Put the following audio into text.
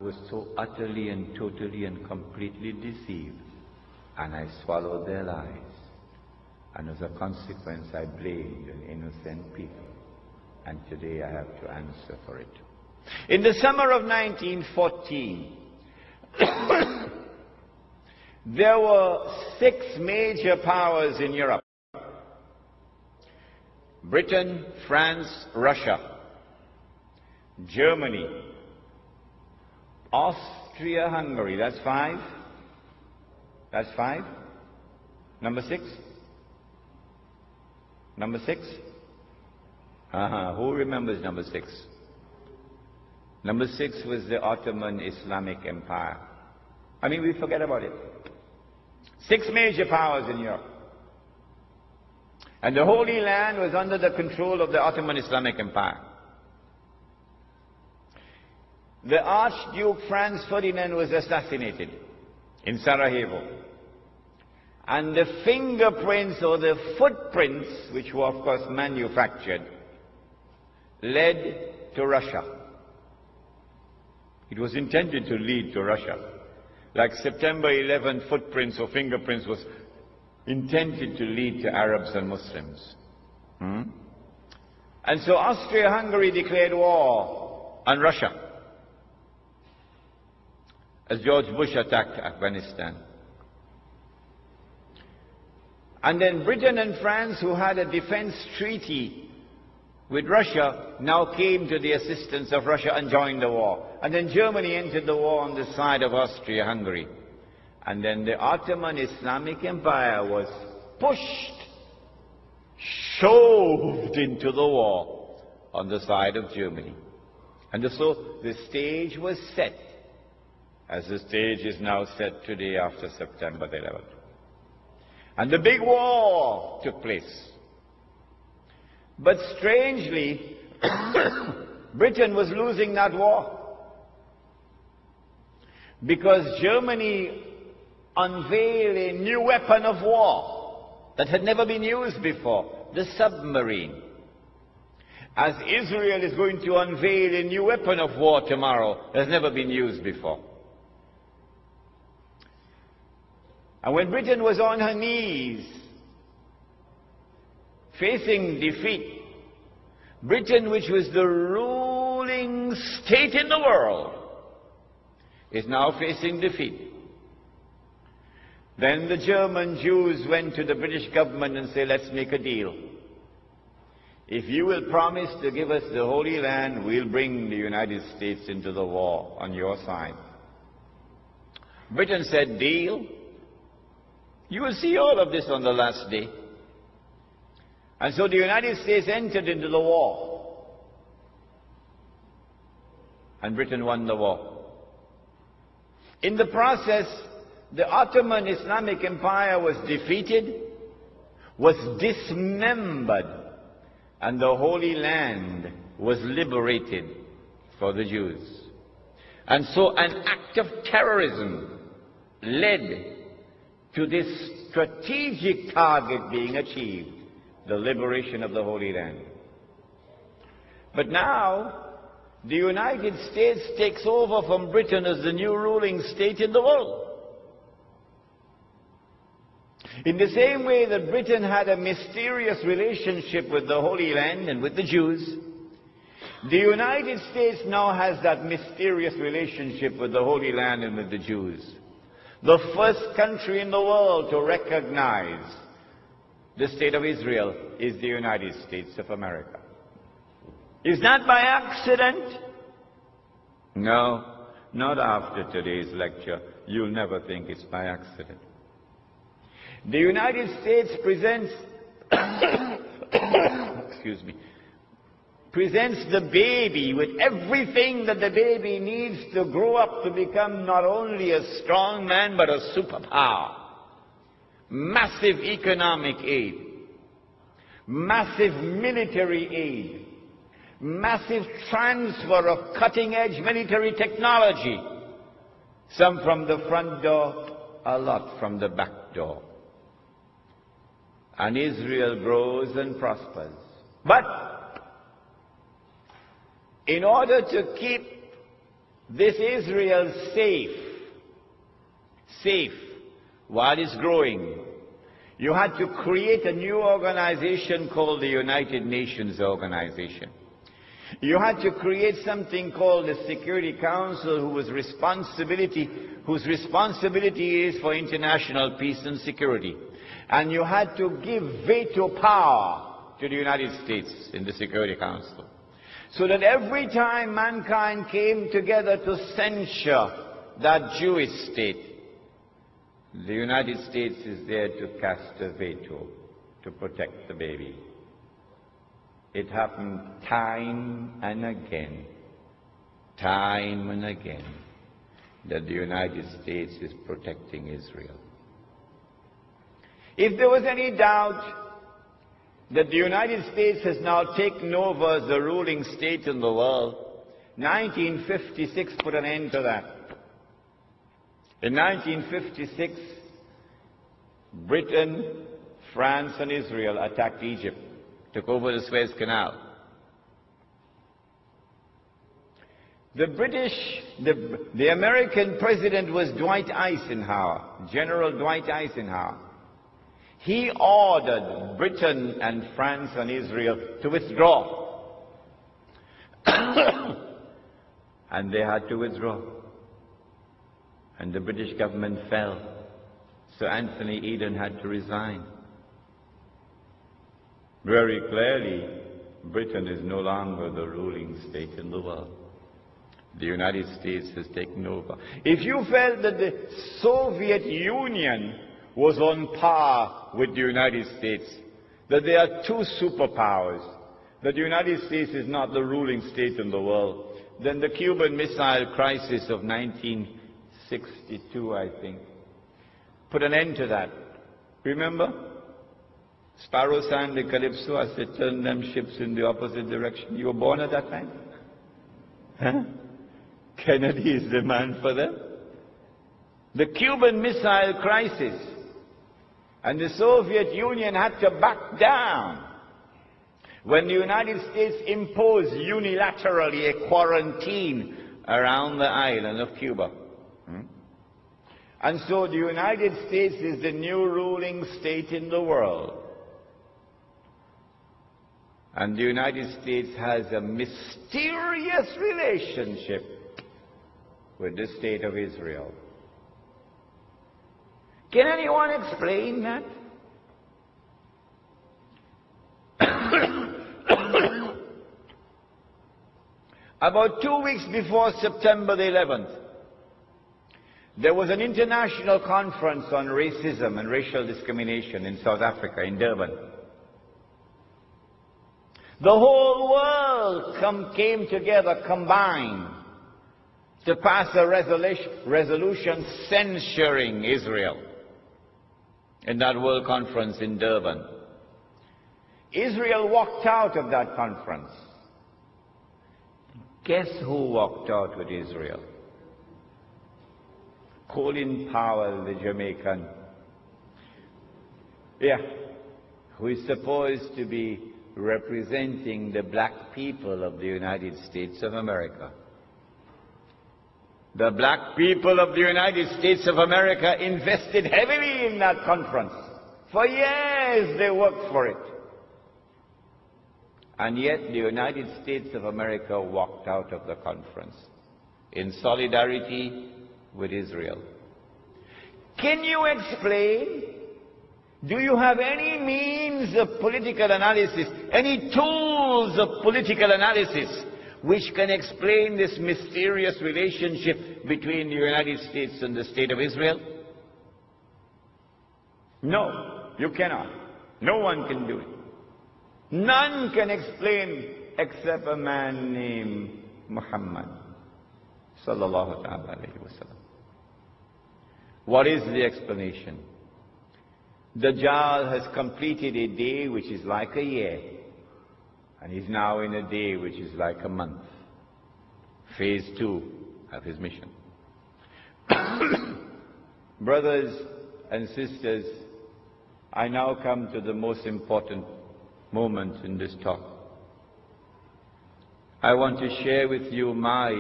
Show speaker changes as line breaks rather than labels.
was so utterly and totally and completely deceived, and I swallowed their lies. And as a consequence, I blamed an innocent people. And today I have to answer for it. In the summer of 1914, there were 6 major powers in Europe: Britain, France, Russia, Germany, Austria-Hungary. That's 5. That's 5. Number 6? Number 6? Who remembers number 6? Number 6 was the Ottoman Islamic Empire. I mean, we forget about it. 6 major powers in Europe. And the Holy Land was under the control of the Ottoman Islamic Empire. The Archduke Franz Ferdinand was assassinated in Sarajevo. And the fingerprints or the footprints, which were of course manufactured, led to Russia. It was intended to lead to Russia. Like September 11 footprints or fingerprints was intended to lead to Arabs and Muslims. And so Austria-Hungary declared war on Russia as George Bush attacked Afghanistan. And then Britain and France, who had a defense treaty with Russia, now came to the assistance of Russia and joined the war. And then Germany entered the war on the side of Austria-Hungary. And then the Ottoman Islamic Empire was pushed, shoved into the war on the side of Germany. And so the stage was set, as the stage is now set today after September the 11th. And the big war took place. But strangely, Britain was losing that war, because Germany unveiled a new weapon of war that had never been used before, the submarine. As Israel is going to unveil a new weapon of war tomorrow that has never been used before. And when Britain was on her knees, facing defeat, Britain, which was the ruling state in the world, is now facing defeat. Then the German Jews went to the British government and said, let's make a deal. If you will promise to give us the Holy Land, we'll bring the United States into the war on your side. Britain said, deal. You will see all of this on the last day. And so the United States entered into the war. And Britain won the war. In the process, the Ottoman Islamic Empire was defeated, was dismembered, and the Holy Land was liberated for the Jews. And so an act of terrorism led to this strategic target being achieved, the liberation of the Holy Land. But now, the United States takes over from Britain as the new ruling state in the world. In the same way that Britain had a mysterious relationship with the Holy Land and with the Jews, the United States now has that mysterious relationship with the Holy Land and with the Jews. The first country in the world to recognize the state of Israel is the United States of America. Is that by accident? No, not after today's lecture. You'll never think it's by accident. The United States presents, excuse me, presents the baby with everything that the baby needs to grow up to become not only a strong man but a superpower. Massive economic aid, massive military aid, massive transfer of cutting-edge military technology, some from the front door, a lot from the back door. And Israel grows and prospers. But in order to keep this Israel safe, while it's growing, you had to create a new organization called the United Nations Organization. You had to create something called the Security Council, whose responsibility is for international peace and security. And you had to give veto power to the United States in the Security Council. So that every time mankind came together to censure that Jewish state, the United States is there to cast a veto to protect the baby. It happened time and again, that the United States is protecting Israel. If there was any doubt that the United States has now taken over as the ruling state in the world, 1956 put an end to that. In 1956, Britain, France, and Israel attacked Egypt, took over the Suez Canal. The American president was Dwight Eisenhower, General Dwight Eisenhower. He ordered Britain and France and Israel to withdraw. And they had to withdraw. And the British government fell. So Anthony Eden had to resign. Very clearly, Britain is no longer the ruling state in the world. The United States has taken over. If you felt that the Soviet Union was on par with the United States, that there are two superpowers, that the United States is not the ruling state in the world, then the Cuban Missile Crisis of 1962, I think, put an end to that. Remember? Sparrow sang the Calypso, I said, turn them ships in the opposite direction. You were born at that time? Huh? Kennedy is the man for them. The Cuban Missile Crisis. And the Soviet Union had to back down when the United States imposed unilaterally a quarantine around the island of Cuba. And so the United States is the new ruling state in the world. And the United States has a mysterious relationship with the state of Israel. Can anyone explain that? About 2 weeks before September the 11th, there was an international conference on racism and racial discrimination in South Africa, in Durban. The whole world came together, combined, to pass a resolution censuring Israel in that World Conference in Durban. Israel walked out of that conference. Guess who walked out with Israel? Colin Powell, the Jamaican. Yeah, who is supposed to be representing the black people of the United States of America. The black people of the United States of America invested heavily in that conference. For years they worked for it. And yet the United States of America walked out of the conference in solidarity with Israel. Can you explain? Do you have any means of political analysis, any tools of political analysis which can explain this mysterious relationship between the United States and the State of Israel? No, you cannot. No one can do it. None can explain except a man named Muhammad sallallahu alayhi wa sallam. What is the explanation? Dajjal has completed a day which is like a year, and he's now in a day which is like a month. Phase 2 of his mission. Brothers and sisters, I now come to the most important moment in this talk. I want to share with you my